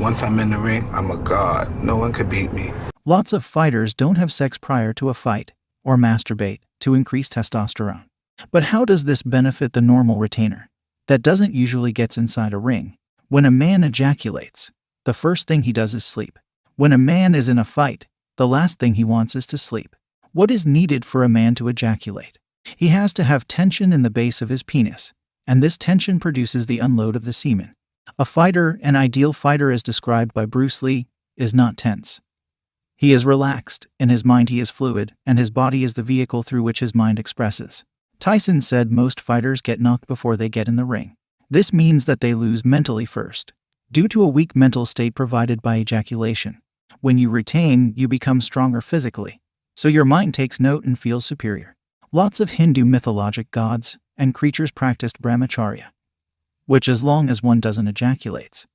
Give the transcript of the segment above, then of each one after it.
Once I'm in the ring, I'm a god. No one could beat me. Lots of fighters don't have sex prior to a fight or masturbate to increase testosterone. But how does this benefit the normal retainer that doesn't usually gets inside a ring? When a man ejaculates, the first thing he does is sleep. When a man is in a fight, the last thing he wants is to sleep. What is needed for a man to ejaculate? He has to have tension in the base of his penis, and this tension produces the unload of the semen. A fighter, an ideal fighter as described by Bruce Lee, is not tense. He is relaxed, in his mind he is fluid, and his body is the vehicle through which his mind expresses. Tyson said most fighters get knocked before they get in the ring. This means that they lose mentally first, due to a weak mental state provided by ejaculation. When you retain, you become stronger physically, so your mind takes note and feels superior. Lots of Hindu mythologic gods and creatures practiced brahmacharya, which as long as one doesn't ejaculate.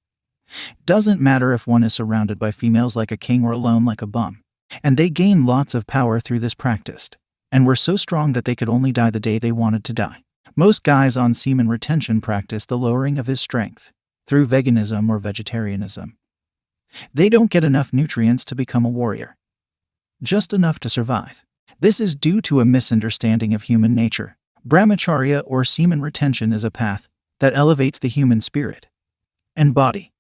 Doesn't matter if one is surrounded by females like a king or alone like a bum. And they gain lots of power through this practice, and were so strong that they could only die the day they wanted to die. Most guys on semen retention practice the lowering of his strength through veganism or vegetarianism. They don't get enough nutrients to become a warrior, just enough to survive. This is due to a misunderstanding of human nature. Brahmacharya or semen retention is a path that elevates the human spirit and body.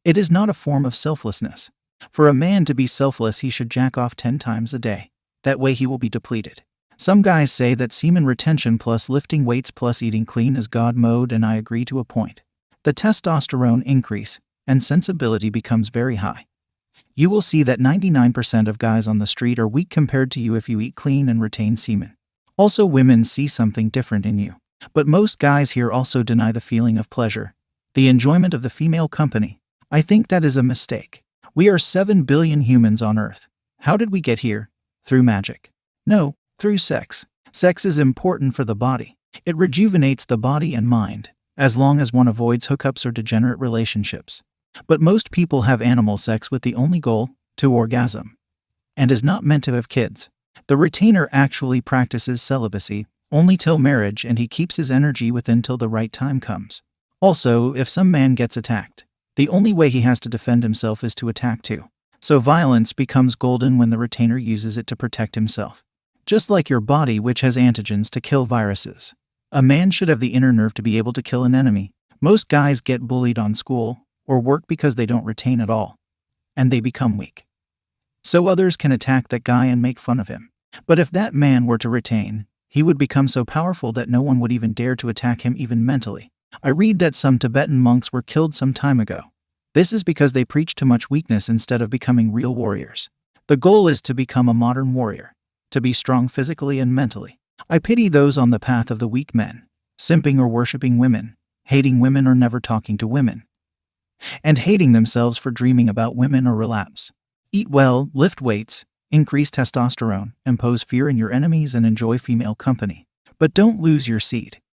It is not a form of selflessness. For a man to be selfless, he should jack off 10 times a day. That way he will be depleted. Some guys say that semen retention plus lifting weights plus eating clean is God mode, and I agree to a point. The testosterone increase and sensibility becomes very high. You will see that 99% of guys on the street are weak compared to you if you eat clean and retain semen. Also, women see something different in you. But most guys here also deny the feeling of pleasure, the enjoyment of the female company. I think that is a mistake. We are 7 billion humans on Earth. How did we get here? Through magic? No, through sex. Sex is important for the body. It rejuvenates the body and mind, as long as one avoids hookups or degenerate relationships. But most people have animal sex with the only goal to orgasm, and is not meant to have kids. The retainer actually practices celibacy only till marriage, and he keeps his energy within till the right time comes. Also, if some man gets attacked, the only way he has to defend himself is to attack too. So violence becomes golden when the retainer uses it to protect himself. Just like your body, which has antigens to kill viruses. A man should have the inner nerve to be able to kill an enemy. Most guys get bullied on school or work because they don't retain at all, and they become weak. So others can attack that guy and make fun of him. But if that man were to retain, he would become so powerful that no one would even dare to attack him, even mentally. I read that some Tibetan monks were killed some time ago. This is because they preached too much weakness instead of becoming real warriors. The goal is to become a modern warrior, to be strong physically and mentally. I pity those on the path of the weak men, simping or worshipping women, hating women or never talking to women, and hating themselves for dreaming about women or relapse. Eat well, lift weights, increase testosterone, impose fear in your enemies, and enjoy female company. But don't lose your seed.